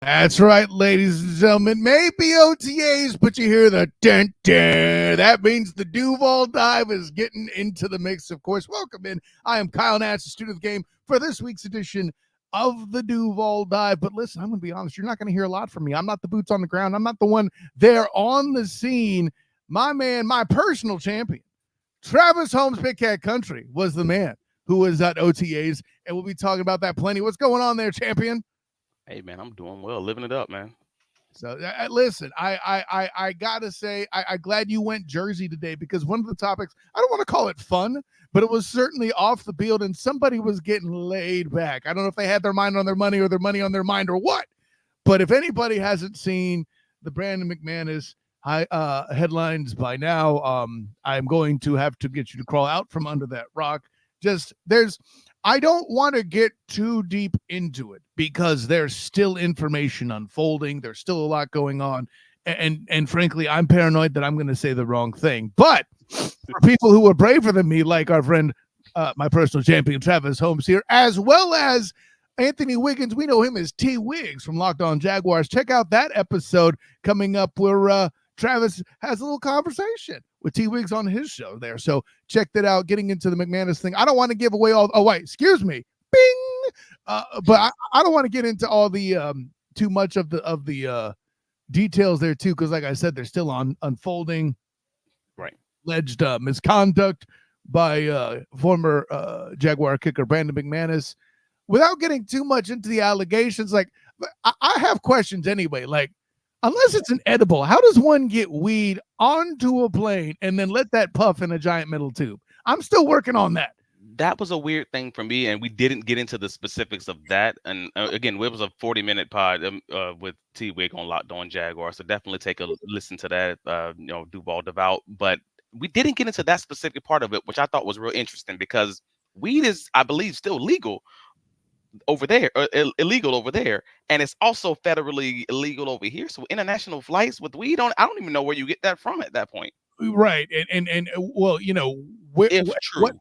That's right, ladies and gentlemen. Maybe OTAs, but you hear the dun dun. That means the Duval dive is getting into the mix. Of course, welcome in. I am Kyle Nash, the student of the game, for this week's edition of the Duval dive. But listen, I'm going to be honest. You're not going to hear a lot from me. I'm not the boots on the ground. I'm not the one there on the scene. My man, my personal champion, Travis Holmes, Big Cat Country, was the man who was at OTAs, and we'll be talking about that plenty. What's going on there, champion? Hey man, I'm doing well, living it up, man. So listen, I gotta say, I glad you went Jersey today because one of the topics, I don't want to call it fun, but it was certainly off the field and somebody was getting laid back. I don't know if they had their mind on their money or their money on their mind or what. But if anybody hasn't seen the Brandon McManus headlines by now, I'm going to have to get you to crawl out from under that rock. Just I don't want to get too deep into it because there's still information unfolding. There's still a lot going on. And frankly, I'm paranoid that I'm going to say the wrong thing. But for people who are braver than me, like our friend, my personal champion, Travis Holmes here, as well as Anthony Wiggins, we know him as T. Wiggs from Locked On Jaguars. Check out that episode coming up where Travis has a little conversation with T. Wiggs on his show there. So check that out. Getting into the McManus thing. I don't want to give away all. Oh, wait, excuse me. Bing. But I don't want to get into all the too much of the details there too, because like I said, they're still unfolding. Right. Alleged misconduct by former Jaguar kicker Brandon McManus. Without getting too much into the allegations, like I have questions anyway. Like, unless it's an edible, how does one get weed onto a plane and then let that puff in a giant metal tube? I'm still working on that. That was a weird thing for me, and we didn't get into the specifics of that. And again, it was a 40-minute pod with T Wig on Locked On Jaguar, so definitely take a listen to that. Duval Devout, but we didn't get into that specific part of it, which I thought was real interesting because weed is, I believe, still legal over there, illegal over there, and it's also federally illegal over here. So international flights with weed on, I don't even know where you get that from at that point. Right. And well, you know, where, If what, true.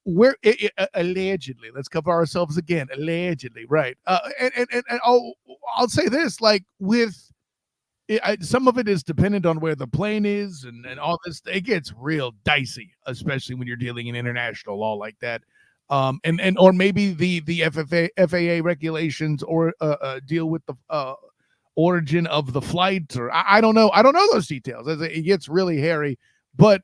where allegedly, let's cover ourselves again, allegedly, right. And I'll say this, like with some of it is dependent on where the plane is and all this. It gets real dicey, especially when you're dealing in international law like that. And or maybe the FAA regulations or deal with the origin of the flight, or I don't know. I don't know those details. It gets really hairy, but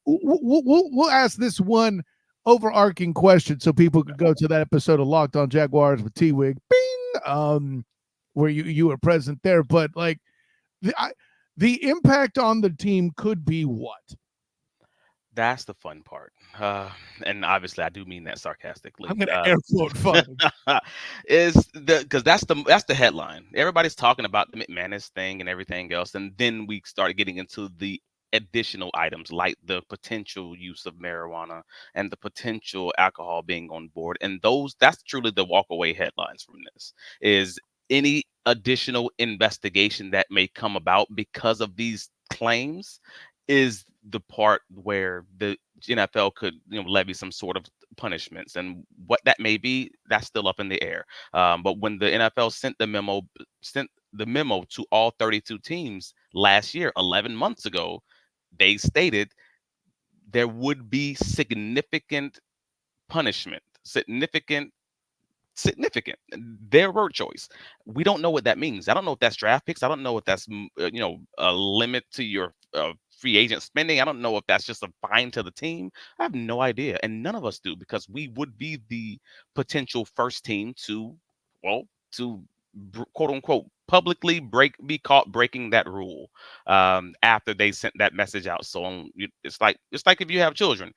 we'll ask this one overarching question so people could go to that episode of Locked On Jaguars with T Wig, bing, where you were present there. But like the impact on the team could be what? That's the fun part. And obviously I do mean that I'm sarcastically. gonna air quote fun. Is the because that's the headline. Everybody's talking about the McManus thing and everything else, and then we started getting into the additional items like the potential use of marijuana and the potential alcohol being on board. And that's truly the walkaway headlines from this is any additional investigation that may come about because of these claims is the part where the NFL could levy some sort of punishments, and what that may be, that's still up in the air. But when the NFL sent the memo to all 32 teams last year, 11 months ago, they stated there would be significant punishment, significant. Their word choice. We don't know what that means. I don't know if that's draft picks. I don't know if that's a limit to your free agent spending. I don't know if that's just a fine to the team. I have no idea, and none of us do because we would be the potential first team to, well, to quote unquote publicly be caught breaking that rule after they sent that message out. So it's like if you have children,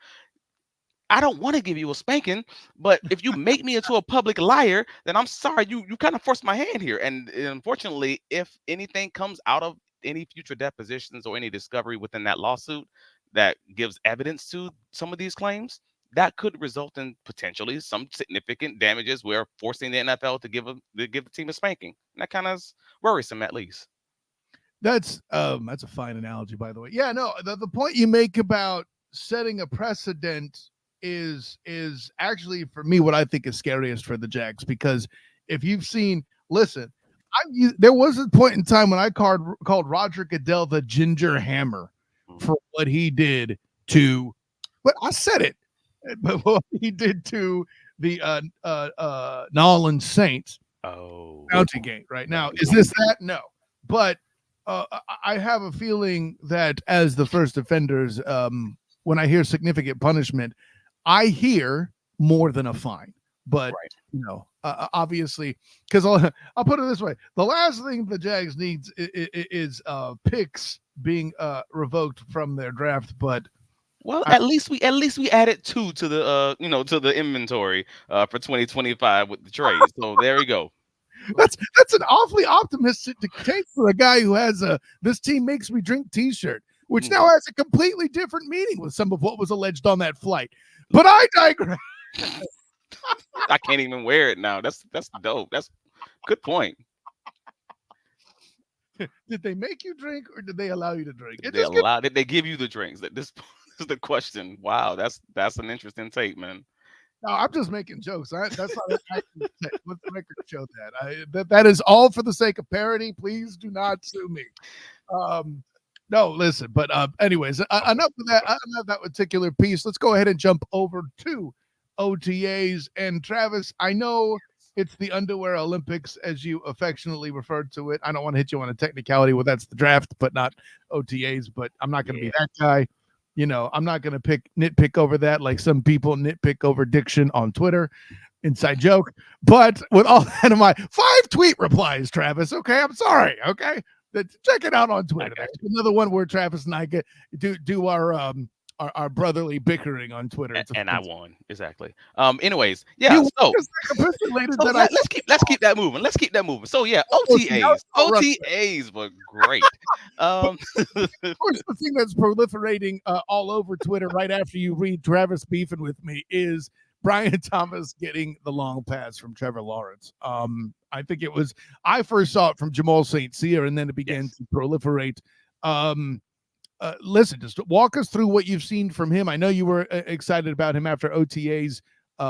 I don't want to give you a spanking, but if you make me into a public liar, then I'm sorry, you kind of forced my hand here. And unfortunately, if anything comes out of any future depositions or any discovery within that lawsuit that gives evidence to some of these claims, that could result in potentially some significant damages where forcing the NFL to give the team a spanking. And that kind of is worrisome, at least. That's a fine analogy, by the way. Yeah, no, the point you make about setting a precedent is actually for me what I think is scariest for the Jags, because if you've seen Listen, there was a point in time when I called Roger Goodell the Ginger Hammer Mhm. for what he did to, but I said it, but what he did to the New Orleans Saints Oh, bounty game. Right now, bounty is gate. this that? No, but I have a feeling that as the first offenders, when I hear significant punishment, I hear more than a fine. But Right. obviously, because I'll put it this way: the last thing the Jags needs is picks being revoked from their draft. But Well, I, at least we added two to the to the inventory for 2025 with the trade. So there you go. that's an awfully optimistic take for a guy who has a "this team makes me drink" T-shirt, which Mm. now has a completely different meaning with some of what was alleged on that flight. But I digress. I can't even wear it now. That's dope. That's good point. Did they make you drink or did they allow you to drink? It They just gets. allow did they give you the drinks? That this is the question. Wow, that's an interesting take, man. No, I'm just making jokes. That's not an accurate take. Let the record show that. That is all for the sake of parody. Please do not sue me. Um, no, listen. But anyways, Okay. enough of that. Okay. Enough of that particular piece. Let's go ahead and jump over to OTAs. And Travis, I know it's the underwear Olympics, as you affectionately referred to it. I don't want to hit you on a technicality where that's the draft, but not OTAs. But I'm not going to be Yeah. that guy. I'm not going to nitpick over that like some people nitpick over diction on Twitter. Inside joke. But with all that in mind, 5 tweet replies, Travis. Okay, I'm sorry. Okay, check it out on I Twitter. got That's another one where Travis and I do our brotherly bickering on Twitter. It's and I offensive. won. Exactly. Anyways, yeah, You were so just capitulated so that I. let's keep that moving. Let's keep that moving. So yeah, Oh, see, I was OTAs. all rough. OTAs were great. But Um of course, the thing that's proliferating all over Twitter right after you read Travis beefing with me is Brian Thomas getting the long pass from Trevor Lawrence. I think I first saw it from Jamal St. Cyr, and then it began yes. to proliferate. Um, Listen, just walk us through what you've seen from him. I know you were excited about him after OTAs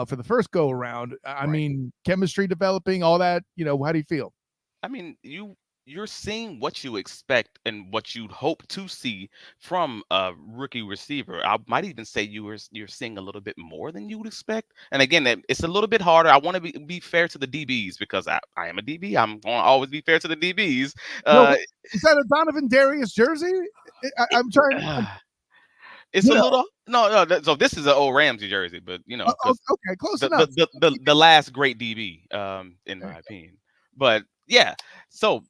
for the first go around. I Right. mean, chemistry developing, all that. How do you feel? I mean, you're seeing what you expect and what you'd hope to see from a rookie receiver. I might even say you're seeing a little bit more than you would expect. And again, it's a little bit harder. I want to be fair to the DBs because I am a DB. I'm going to always be fair to the DBs. Well, Uh, is that a Donovan Darius jersey? it- I'm trying. it's a No. little no. So this is an old Ramsey jersey, but because Okay, close the, enough. the last great DB, in There my you opinion. But yeah, so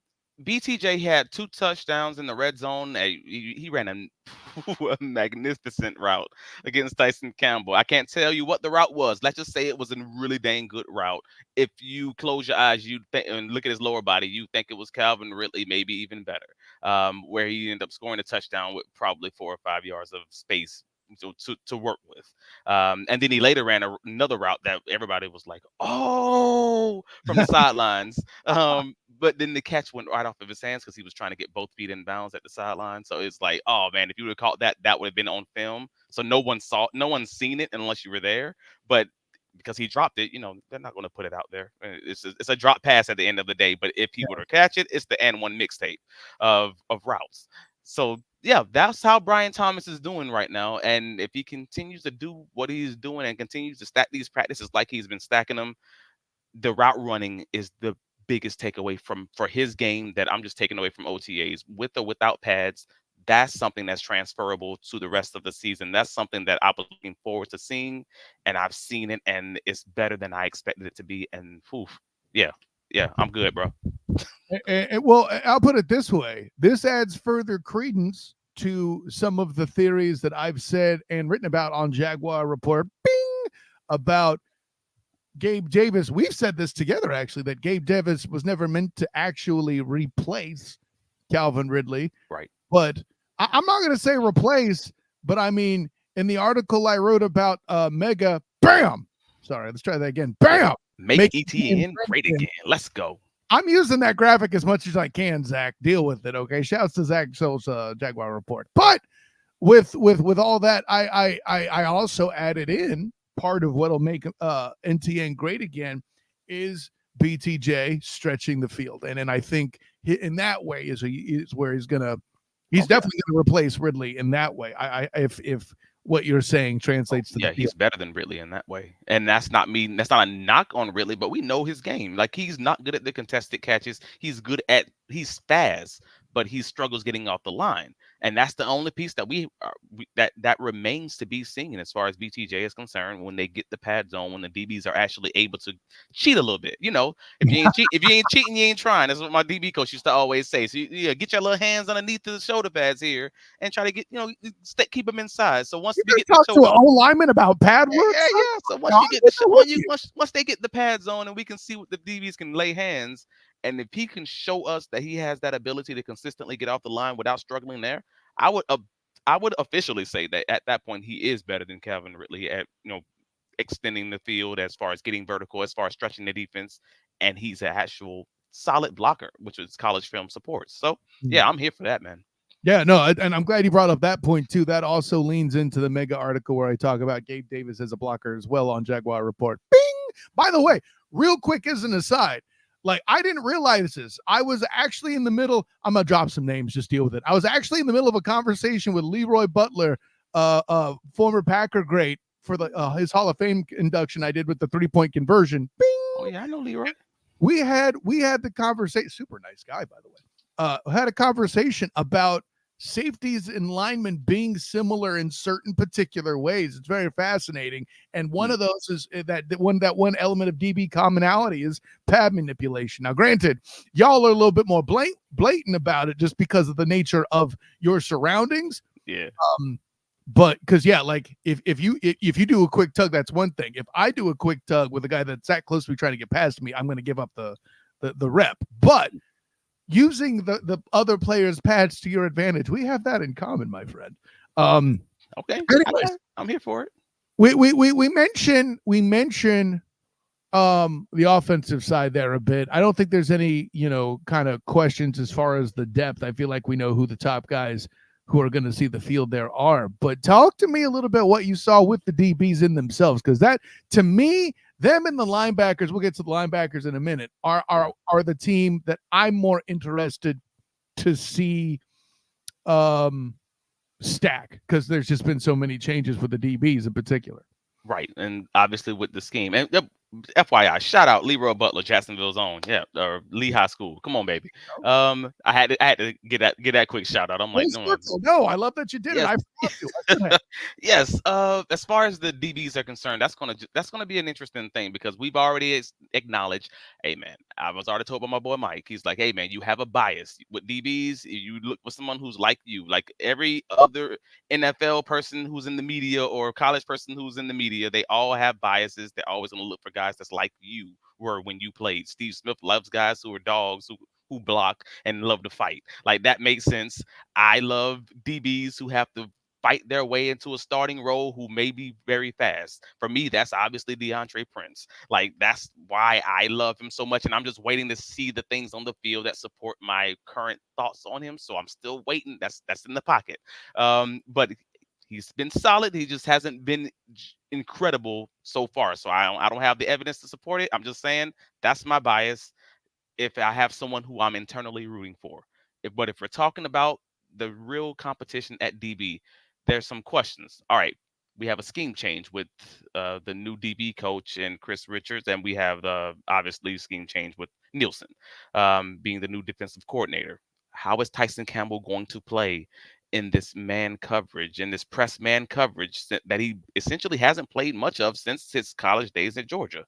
BTJ had 2 touchdowns in the red zone. He ran a magnificent route against Tyson Campbell. I can't tell you what the route was. Let's just say it was a really dang good route. If you close your eyes, and look at his lower body, you think it was Calvin Ridley, maybe even better. Where he ended up scoring a touchdown with probably 4 or 5 yards of space to work with. And then he later ran another route that everybody was like, "Oh," from the sidelines. But then the catch went right off of his hands because he was trying to get both feet in bounds at the sideline. So it's like, oh man, if you would have caught that, that would have been on film. So no one's seen it unless you were there. But because he dropped it, they're not going to put it out there. It's a drop pass at the end of the day. But if he were to catch it, it's the and one mixtape of routes. So yeah, that's how Brian Thomas is doing right now. And if he continues to do what he's doing and continues to stack these practices like he's been stacking them, the route running is the biggest takeaway for his game that I'm just taking away from OTAs with or without pads. That's something that's transferable to the rest of the season. That's something that I was looking forward to seeing, and I've seen it, and it's better than I expected it to be. And oof, yeah, yeah, I'm good, bro. Well, I'll put it this way: this adds further credence to some of the theories that I've said and written about on Jaguar Report. Bing! About Gabe Davis. We've said this together, actually, that Gabe Davis was never meant to actually replace Calvin Ridley. Right. But I'm not going to say replace, but I mean, in the article I wrote about Mega, bam! Sorry, let's try that again. Bam! Make Make ETN great again. Let's go. I'm using that graphic as much as I can, Zach. Deal with it, okay? Shouts to Zach Schultz, Jaguar Report. But with all that, I also added in part of what'll make NTN great again is BTJ stretching the field, and I think in that way is where he's Oh yeah. definitely going to replace Ridley in that way. If what you're saying Oh, translates to the yeah, field. he's better than Ridley in that way. And that's not me. That's not a knock on Ridley, but we know his game. Like he's not good at the contested catches. He's fast, but he struggles getting off the line. And that's the only piece that that remains to be seen as far as BTJ is concerned when they get the pad zone, when the DBs are actually able to cheat a little bit. If you ain't cheating, you ain't trying. That's what my DB coach used to always say. So get your little hands underneath the shoulder pads here and try to keep them inside. So once You we can get the talk to choke an O lineman about pad yeah, work, yeah, son. yeah. So once God, you get the what's sh- wrong when with you you? once they get the pad zone and we can see what the DBs can lay hands, and if he can show us that he has that ability to consistently get off the line without struggling there, I would uh, I would officially say that at that point he is better than Calvin Ridley at extending the field as far as getting vertical, as far as stretching the defense, and he's an actual solid blocker, which is college film supports. So yeah, I'm here for that, man. Yeah, no, and I'm glad you brought up that point too. That also leans into the mega article where I talk about Gabe Davis as a blocker as well on Jaguar Report. Bing! By the way, real quick as an aside, like I didn't realize this. I was actually in the middle. I'm gonna drop some names, just deal with it. I was actually in the middle of a conversation with Leroy Butler, former Packer great for the his Hall of Fame induction I did with the 3-point conversion. Oh Bing! yeah, I know Leroy. We had the conversation. Super nice guy, by the way. Had a conversation about safeties and linemen being similar in certain particular ways. It's very fascinating, and one Hmm. of those is that one element of DB commonality is pad manipulation. Now, granted, y'all are a little bit more blatant about it just because of the nature of your surroundings. Yeah. Um, but because yeah, like if you do a quick tug, that's one thing. If I do a quick tug with a guy that's that close to me trying to get past me, I'm going to give up the rep. But using the other player's pads to your advantage, we have that in common, my friend. Okay. Anyways, I'm here for it. we mention the offensive side there a bit. I don't think there's any kind of questions as far as the depth. I feel like we know who the top guys who are going to see the field there are. But talk to me a little bit what you saw with the DBs in themselves, because that to me, them and the linebackers, we'll get to the linebackers in a minute, are the team that I'm more interested to see stack, because there's just been so many changes with the DBs in particular. Right, and obviously with the scheme. And FYI, shout out Leroy Butler, Jacksonville's own, yeah, or Lee High School. Come on, baby. I had to get that quick shout out. I'm Full like, no, circle. No, I love that you did it. yes, I forgot to. I should have. yes. As far as the DBs are concerned, that's gonna be an interesting thing because we've already acknowledged. Hey, man, I was already told by my boy Mike. He's like, hey, man, you have a bias with DBs. You look for someone who's like you, like every other NFL person who's in the media or college person who's in the media. They all have biases. They're always gonna look for guys that's like you were when you played. Steve Smith loves guys who are dogs who block and love to fight. Like that makes sense. I love DBs who have to fight their way into a starting role who may be very fast. For me, that's obviously DeAndre Prince. Like that's why I love him so much. And I'm just waiting to see the things on the field that support my current thoughts on him. So I'm still waiting. That's in the pocket. But he's been solid. He just hasn't been incredible so far. So I don't have the evidence to support it. I'm just saying that's my bias if I have someone who I'm internally rooting for. But if we're talking about the real competition at DB, there's some questions. All right, we have a scheme change with the new DB coach and Chris Richards, and we have obviously scheme change with Nielsen being the new defensive coordinator. How is Tyson Campbell going to play in this man coverage, in this press man coverage that he essentially hasn't played much of since his college days at Georgia?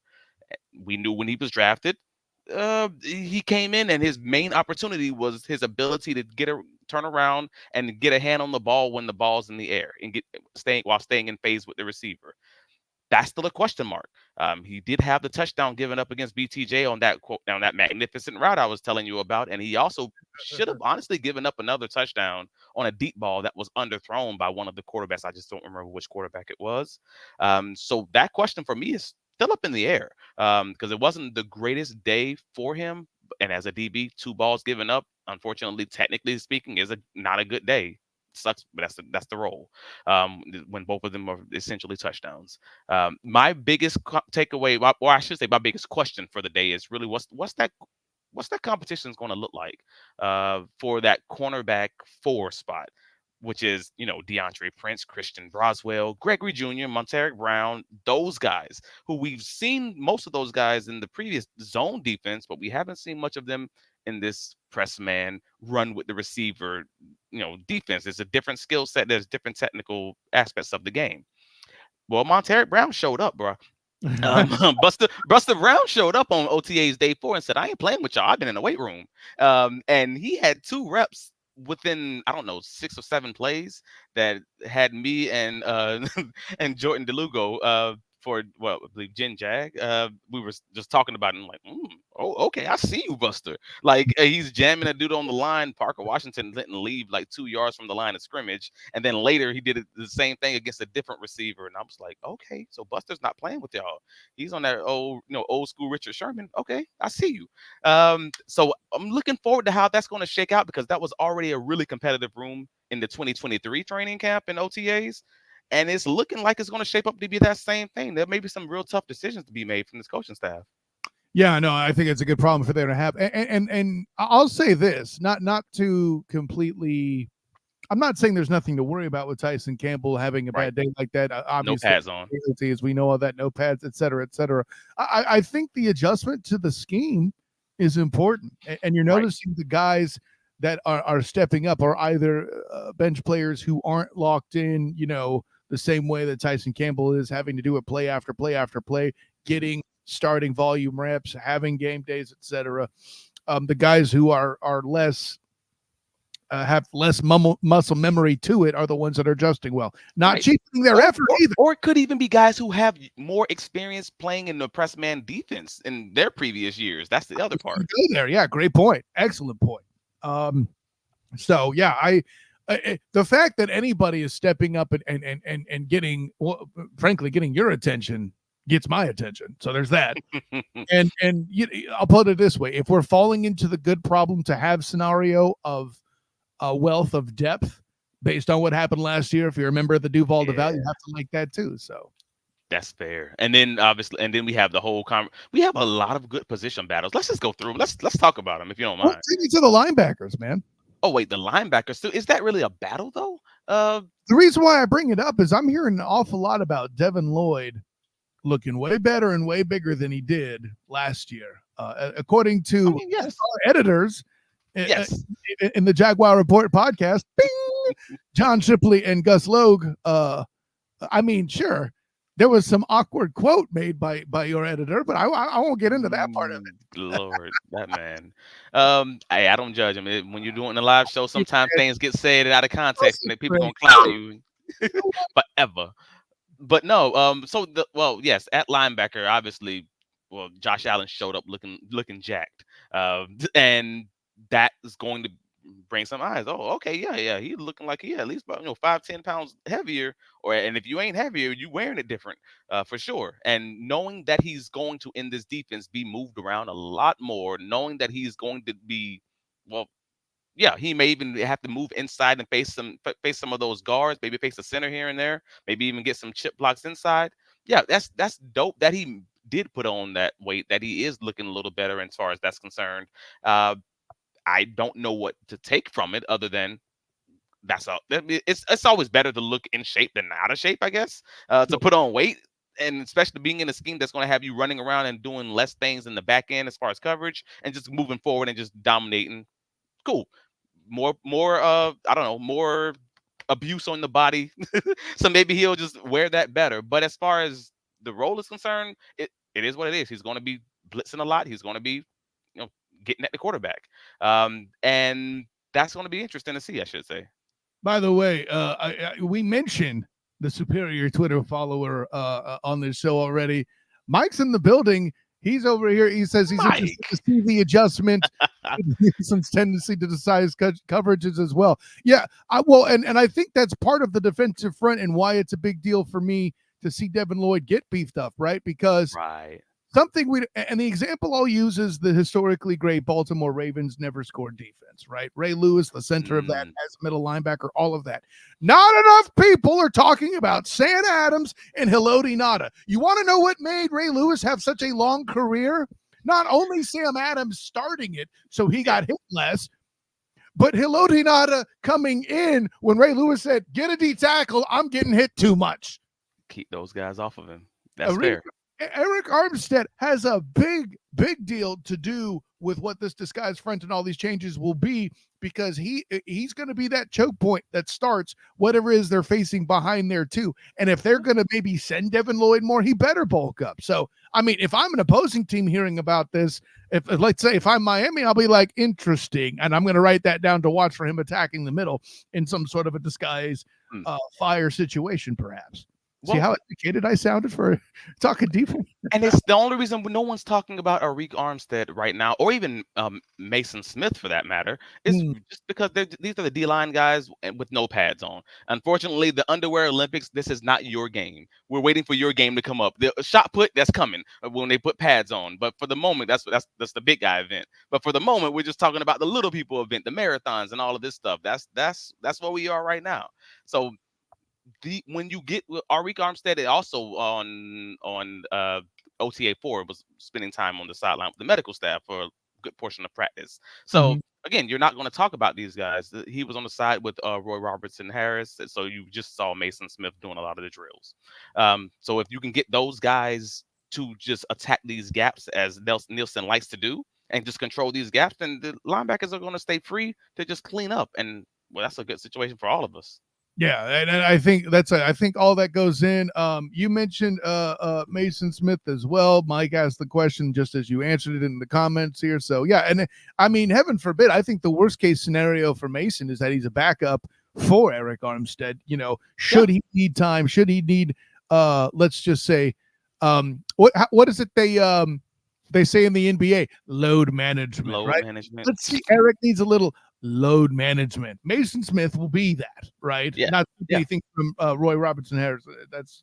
We knew when he was drafted, he came in and his main opportunity was his ability to turn around and get a hand on the ball when the ball's in the air and staying in phase with the receiver. That's still a question mark. He did have the touchdown given up against BTJ on that magnificent route I was telling you about, and he also should have honestly given up another touchdown on a deep ball that was underthrown by one of the quarterbacks. I just don't remember which quarterback it was. So that question for me is still up in the air because it wasn't the greatest day for him. And as a DB, two balls given up, unfortunately, technically speaking, is not a good day. Sucks, but that's the role. When both of them are essentially touchdowns. My biggest takeaway, or I should say, my biggest question for the day is really what's that competition is going to look like for that cornerback 4 spot, which is, DeAndre Prince, Christian Broswell, Gregory Jr., Monteric Brown, those guys who we've seen most of those guys in the previous zone defense, but we haven't seen much of them in this press man run with the receiver, defense. There's a different skill set. There's different technical aspects of the game. Well, Monteric Brown showed up, bro. Um, Buster Brown showed up on OTA's day 4 and said, "I ain't playing with y'all. I've been in the weight room." And he had 2 reps within, I don't know, 6 or 7 plays that had me and and Jordan DeLugo for, well, I believe Jen Jag. We were just talking about it and like, oh, okay, I see you, Buster. Like, he's jamming a dude on the line. Parker Washington didn't leave like 2 yards from the line of scrimmage, and then later he did the same thing against a different receiver. And I was like, okay, so Buster's not playing with y'all. He's on that old school Richard Sherman. Okay, I see you. So I'm looking forward to how that's going to shake out, because that was already a really competitive room in the 2023 training camp and OTAs. And it's looking like it's going to shape up to be that same thing. There may be some real tough decisions to be made from this coaching staff. Yeah, no, I think it's a good problem for them to have. And I'll say this, not to completely. I'm not saying there's nothing to worry about with Tyson Campbell having a bad day like that. Obviously, no pads on. As we know all that, no pads, et cetera, et cetera. I think the adjustment to the scheme is important, and you're noticing the guys that are stepping up are either bench players who aren't locked in, the same way that Tyson Campbell is, having to do it play after play after play, getting starting volume reps, having game days, etc. The guys who are less have less muscle memory to it are the ones that are adjusting well, not cheapening their effort either. Or it could even be guys who have more experience playing in the press man defense in their previous years. That's the other part. Go there, yeah, great point, excellent point. So yeah, I the fact that anybody is stepping up and getting, well, frankly, getting your attention gets my attention. So there's that. and I'll put it this way: if we're falling into the good problem to have scenario of a wealth of depth based on what happened last year, if you remember the Duval Duval, you have to like that too. So that's fair. And then obviously, we have the whole we have a lot of good position battles. Let's just go through them. Let's talk about them if you don't mind. Take me to the linebackers, man. Oh wait, the linebackers too. Is that really a battle though? The reason why I bring it up is I'm hearing an awful lot about Devin Lloyd looking way better and way bigger than he did last year, according to our editors. Yes. In the Jaguar Report podcast, bing, John Shipley and Gus Logue. Sure, there was some awkward quote made by your editor, but I won't get into that part of it. Lord, that man. I don't judge him. When you're doing a live show, sometimes things get said out of context, and people gonna clown you forever. But no, yes, at linebacker, obviously, Josh Allen showed up looking jacked, and that is going to bring some eyes. Oh, okay, yeah, he's looking like he at least about 5-10 pounds heavier, and if you ain't heavier, you wearing it different, for sure. And knowing that he's going to, in this defense, be moved around a lot more, knowing that he's going to be, he may even have to move inside and face some of those guards, maybe face the center here and there, maybe even get some chip blocks inside. Yeah, that's dope that he did put on that weight, that he is looking a little better as far as that's concerned. I don't know what to take from it other than it's always better to look in shape than out of shape, I guess, to put on weight. And especially being in a scheme that's going to have you running around and doing less things in the back end as far as coverage and just moving forward and just dominating. Cool. More I don't know, more abuse on the body. So maybe he'll just wear that better. But as far as the role is concerned, it is what it is. He's going to be blitzing a lot. He's going to be getting at the quarterback. And that's going to be interesting to see, I should say. By the way, we mentioned the superior Twitter follower on this show already. Mike's in the building. He's over here. He says he's interested to see the adjustment. Some tendency to decide coverages as well. Yeah, and I think that's part of the defensive front and why it's a big deal for me to see Devin Lloyd get beefed up, right? Because something we and the example I'll use is the historically great Baltimore Ravens never scored defense, right? Ray Lewis, the center of that, Mm, as middle linebacker, all of that. Not enough people are talking about Sam Adams and Haloti Nada. You want to know what made Ray Lewis have such a long career? Not only Sam Adams starting it, so he yeah, got hit less, but Haloti Nada coming in when Ray Lewis said, "Get a D tackle, I'm getting hit too much." keep those guys off of him. That's Eric fair. Armstead has a big deal to do with what this disguised front and all these changes will be, because he's going to be that choke point that starts whatever it is they're facing behind there too. And if they're going to maybe send Devin Lloyd more, he better bulk up. So I mean, if I'm an opposing team hearing about this, if let's say if I'm Miami, I'll be like, interesting, and I'm going to write that down to watch for him attacking the middle in some sort of a disguise Mm. fire situation, perhaps. See Well, how educated I sounded for talking defense? and it's the only reason no one's talking about Arik Armstead right now, or even Mason Smith for that matter, is Mm, just because these are the D line guys with no pads on. Unfortunately, the underwear Olympics, this is not your game. We're waiting for your game to come up. The shot put, that's coming when they put pads on. But for the moment, that's the big guy event. But for the moment, we're just talking about the little people event, the marathons, and all of this stuff. That's where we are right now. So when you get with Arik Armstead, it also on OTA 4 was spending time on the sideline with the medical staff for a good portion of practice. So mhm. again, you're not going to talk about these guys. He was on the side with Roy Robertson Harris, so you just saw Mason Smith doing a lot of the drills. So if you can get those guys to just attack these gaps as Nielsen likes to do, and just control these gaps, then the linebackers are going to stay free to just clean up, and well, that's a good situation for all of us. Yeah, and I think I think all that goes in. You mentioned Mason Smith as well. Mike asked the question just as you answered it in the comments here. So yeah, and I mean, heaven forbid, I think the worst case scenario for Mason is that he's a backup for Eric Armstead. You know, Yeah, should he need time? Should he need let's just say what is it they say in the NBA? Load management, load right? management. Let's see, Eric needs a little load management. Mason Smith will be that, right? Yeah, Not yeah. anything from Roy Robertson Harris. Which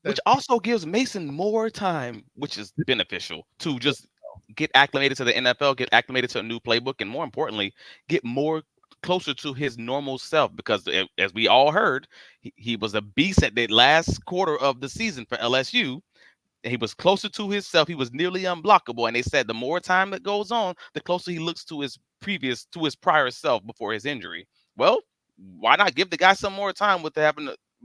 That's also gives Mason more time, which is beneficial to just get acclimated to the NFL, get acclimated to a new playbook, and more importantly, get more closer to his normal self. Because as we all heard, he was a beast at the last quarter of the season for LSU. He was closer to himself. He was nearly unblockable. And they said the more time that goes on, the closer he looks to his prior self before his injury. Well, why not give the guy some more time with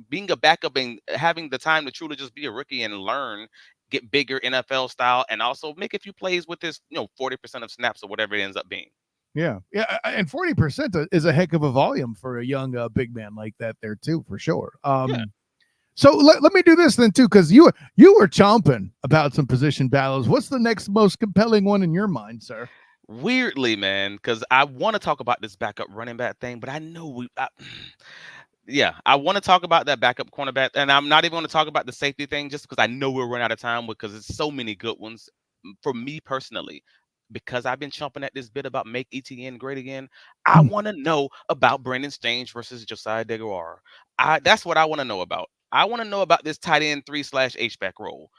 being a backup and having the time to truly just be a rookie and learn, get bigger NFL style, and also make a few plays with this, 40% of snaps or whatever it ends up being. yeah, and 40% is a heck of a volume for a young big man like that there too, for sure. Yeah. So let me do this then too, because you were chomping about some position battles. What's the next most compelling one in your mind, sir? Weirdly, man, because I want to talk about this backup running back thing, but I know yeah, I want to talk about that backup cornerback, and I'm not even going to talk about the safety thing just because I know we'll run out of time because there's so many good ones. For me personally, because I've been chomping at this bit about make ETN great again, I want to know about Brendan Strange versus Josiah Jaguar. That's what I want to know about. I want to know about this tight end 3/slash H-back role.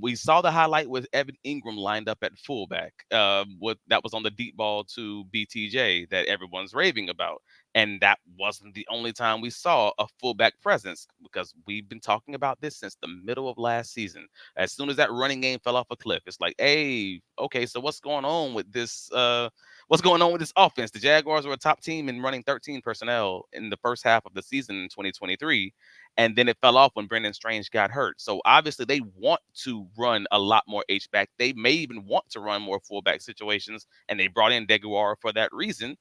We saw the highlight with Evan Ingram lined up at fullback. That was on the deep ball to BTJ that everyone's raving about. And that wasn't the only time we saw a fullback presence because we've been talking about this since the middle of last season. As soon as that running game fell off a cliff, it's like, hey, okay, so what's going on with this? What's going on with this offense? The Jaguars were a top team in running 13 personnel in the first half of the season in 2023, and then it fell off when Brendan Strange got hurt. So obviously they want to run a lot more H back. They may even want to run more fullback situations, and they brought in Jaguar for that reason.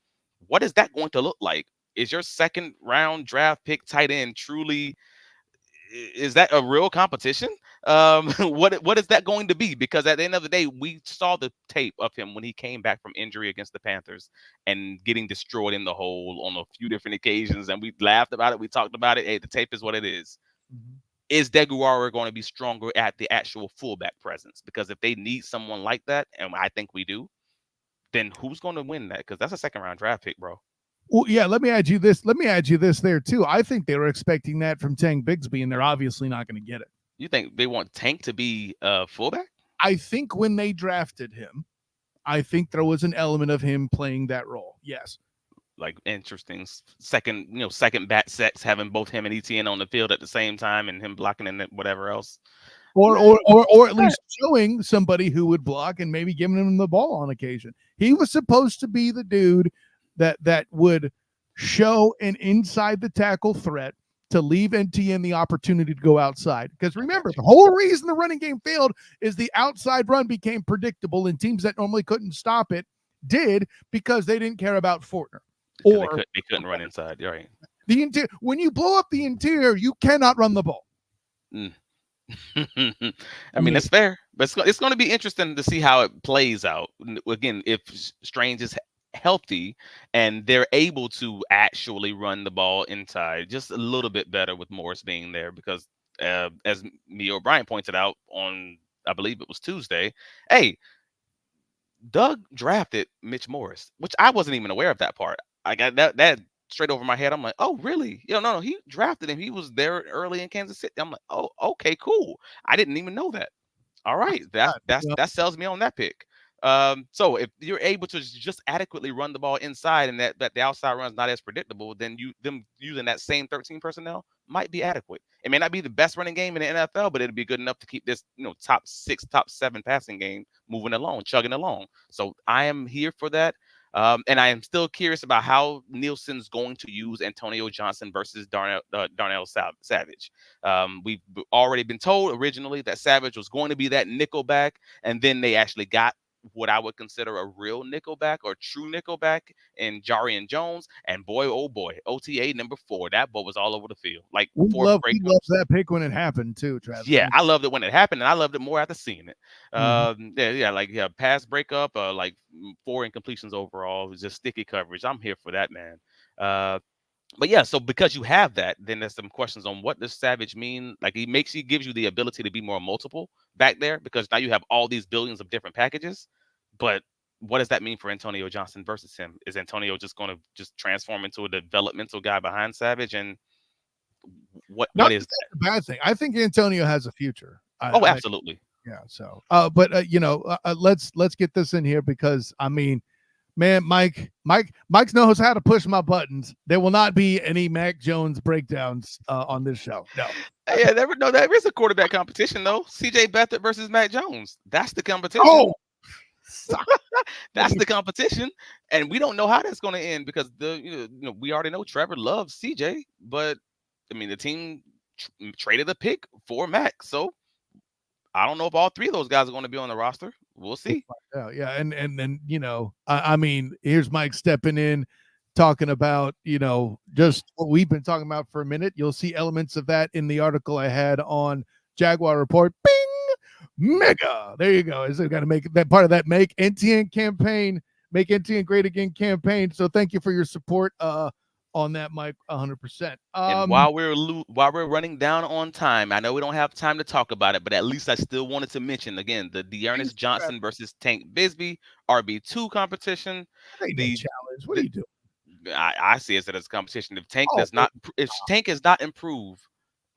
What is that going to look like? Is your second round draft pick tight end truly is that a real competition? What is that going to be? Because at the end of the day, we saw the tape of him when he came back from injury against the Panthers and getting destroyed in the hole on a few different occasions, and we laughed about it. We talked about it. Hey, the tape is what it is. Mhm. Is Deguara going to be stronger at the actual fullback presence? Because if they need someone like that, and I think we do, then who's going to win that? Because that's a second round draft pick, bro. Well, yeah, let me add you this. Let me add you this there too. I think they were expecting that from Tank Bigsby, and they're obviously not going to get it. You think they want Tank to be a fullback? I think when they drafted him, I think there was an element of him playing that role. Yes. Like interesting second, second bat sets, having both him and ETN on the field at the same time, and him blocking and whatever else. Or at least showing somebody who would block and maybe giving him the ball on occasion. He was supposed to be the dude that would show an inside the tackle threat to leave NTN the opportunity to go outside. Because remember, the whole reason the running game failed is the outside run became predictable, and teams that normally couldn't stop it did because they didn't care about Fortner. Or they couldn't run inside. You're right. The interior, when you blow up the interior, you cannot run the ball. I mean, that's fair, but it's going to be interesting to see how it plays out. Again, if Strange is healthy and they're able to actually run the ball inside just a little bit better with Morris being there, because as me O'Brien pointed out on, I believe it was Tuesday, hey, Doug drafted Mitch Morris, which I wasn't even aware of that part. I got that straight over my head. I'm like, oh, really? No, he drafted him. He was there early in Kansas City. I'm like, oh, okay, cool. I didn't even know that. All right, that sells me on that pick. So if you're able to just adequately run the ball inside, and that the outside run is not as predictable, then them using that same 13 personnel might be adequate. It may not be the best running game in the NFL, but it'll be good enough to keep this, top 6, top 7 passing game moving along, chugging along. So I am here for that. And I am still curious about how Nielsen's going to use Antonio Johnson versus Darnell Savage. We've already been told originally that Savage was going to be that nickelback, and then they actually got what I would consider a real nickelback or true nickelback in Jarian Jones. And boy, oh boy, OTA number 4, that boy was all over the field. Like we 4 loved breakups. that pick when it happened too, Travis. Yeah, I loved it when it happened, and I loved it more after seeing it. Mm-hmm. Pass breakup, 4 incompletions overall. It was just sticky coverage. I'm here for that, man. But yeah, so because you have that, then there's some questions on what does Savage mean. Like he gives you the ability to be more multiple back there, because now you have all these billions of different packages. But what does that mean for Antonio Johnson versus him? Is Antonio just going to just transform into a developmental guy behind Savage? And what is that? A bad thing. I think Antonio has a future. Absolutely. Yeah. So, let's get this in here, because I mean, man, Mike knows how to push my buttons. There will not be any Mac Jones breakdowns on this show. No. Yeah, there is a quarterback competition though. CJ Beathard versus Mac Jones. That's the competition. Oh, that's the competition, and we don't know how that's going to end, because we already know Trevor loves CJ, but I mean the team traded a pick for Mac, so I don't know if all 3 of those guys are going to be on the roster. We'll see. Yeah, and then I mean, here's Mike stepping in, talking about just what we've been talking about for a minute. You'll see elements of that in the article I had on Jaguar Report. Bing, mega. There you go. Is it got to make that part of that Make NTN campaign, Make NTN Great Again campaign. So thank you for your support on that, Mike. 100%. And while we're running down on time, I know we don't have time to talk about it, but at least I still wanted to mention again the Dearness Johnson versus Tank Bisbee RB2 competition. The challenge. What are you doing? I see it as a competition. If Tank Tank is not improved,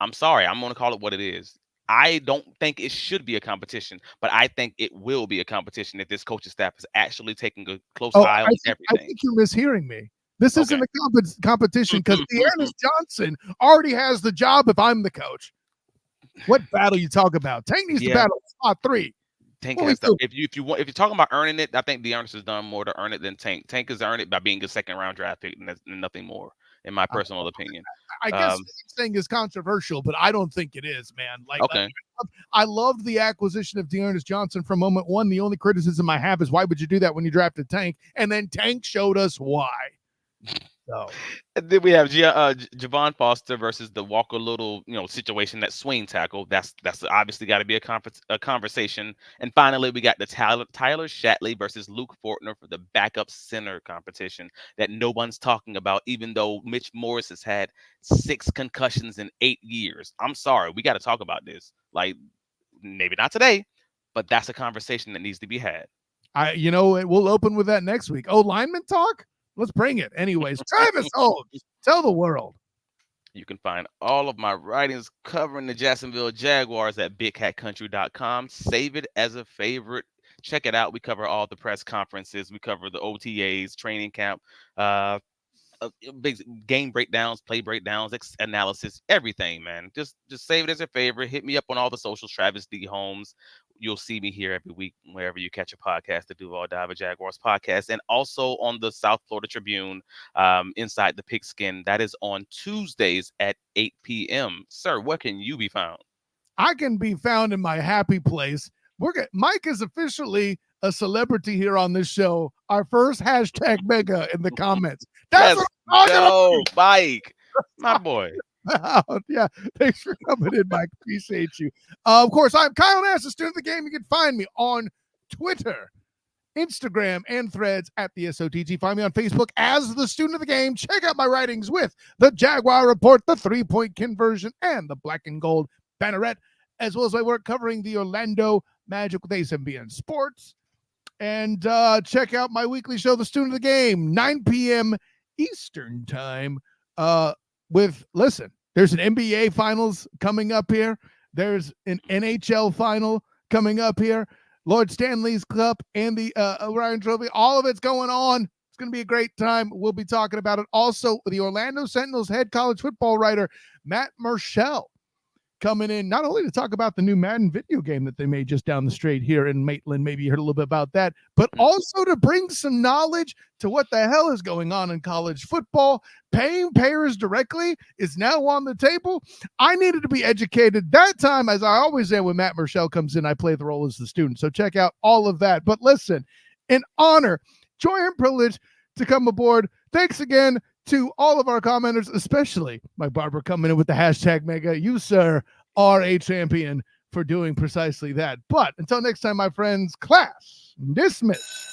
I'm sorry, I'm going to call it what it is. I don't think it should be a competition, but I think it will be a competition if this coaching staff is actually taking a close eye on everything. I think you're mishearing me. This isn't a competition, because Dearness Johnson already has the job if I'm the coach. What battle you talk about? Tank needs to battle spot 3. Tank has to, if you're talking about earning it, I think Dearness has done more to earn it than Tank. Tank has earned it by being a 2nd round draft pick and nothing more, in my personal opinion. I guess this thing is controversial, but I don't think it is, man. I loved the acquisition of Dearness Johnson from moment 1. The only criticism I have is, why would you do that when you drafted Tank? And then Tank showed us why. So and then we have Javon Foster versus the Walker Little, situation, that swing tackle. That's obviously got to be a conversation. And finally, we got the Tyler Shatley versus Luke Fortner for the backup center competition that no one's talking about, even though Mitch Morris has had 6 concussions in 8 years. I'm sorry, we got to talk about this. Like, maybe not today, but that's a conversation that needs to be had. We'll open with that next week. Oh, lineman talk. Let's bring it. Anyways, Travis Holmes, tell the world. You can find all of my writings covering the Jacksonville Jaguars at bighatcountry.com. Save it as a favorite. Check it out. We cover all the press conferences. We cover the OTAs, training camp, uh, big game breakdowns, play breakdowns, analysis, everything, man. Just save it as a favorite. Hit me up on all the socials, Travis D. Holmes. You'll see me here every week wherever you catch a podcast, the Duval Diver Jaguars podcast, and also on the South Florida Tribune, Inside the Pigskin. That is on Tuesdays at 8 p.m. Sir, where can you be found? I can be found in my happy place. Mike is officially a celebrity here on this show. Our first hashtag mega in the comments. That's Let's what I'm talking go, Mike, my boy. about. Yeah, thanks for coming in, Mike. Appreciate you. Of course, I'm Kyle Nash, the student of the game. You can find me on Twitter, Instagram, and Threads at the SOTG. Find me on Facebook as the student of the game. Check out my writings with the Jaguar Report, the 3-point conversion, and the black and gold banneret, as well as my work covering the Orlando Magic with ASMBN Sports. And check out my weekly show, The Student of the Game, 9 p.m. Eastern time. There's an NBA Finals coming up here. There's an NHL Final coming up here. Lord Stanley's Cup and the Orion Trophy. All of it's going on. It's going to be a great time. We'll be talking about it. Also, the Orlando Sentinel's head college football writer, Matt Marshall, coming in not only to talk about the new Madden video game that they made just down the street here in Maitland, maybe you heard a little bit about that, but also to bring some knowledge to what the hell is going on in college football. Paying payers directly is now on the table. I needed to be educated that time, as I always am when Matt Marshall comes in. I play the role as the student, so check out all of that. But listen, an honor, joy, and privilege to come aboard. Thanks again to all of our commenters, especially my barber coming in with the hashtag mega. You, sir, are a champion for doing precisely that. But until next time, my friends, class dismissed.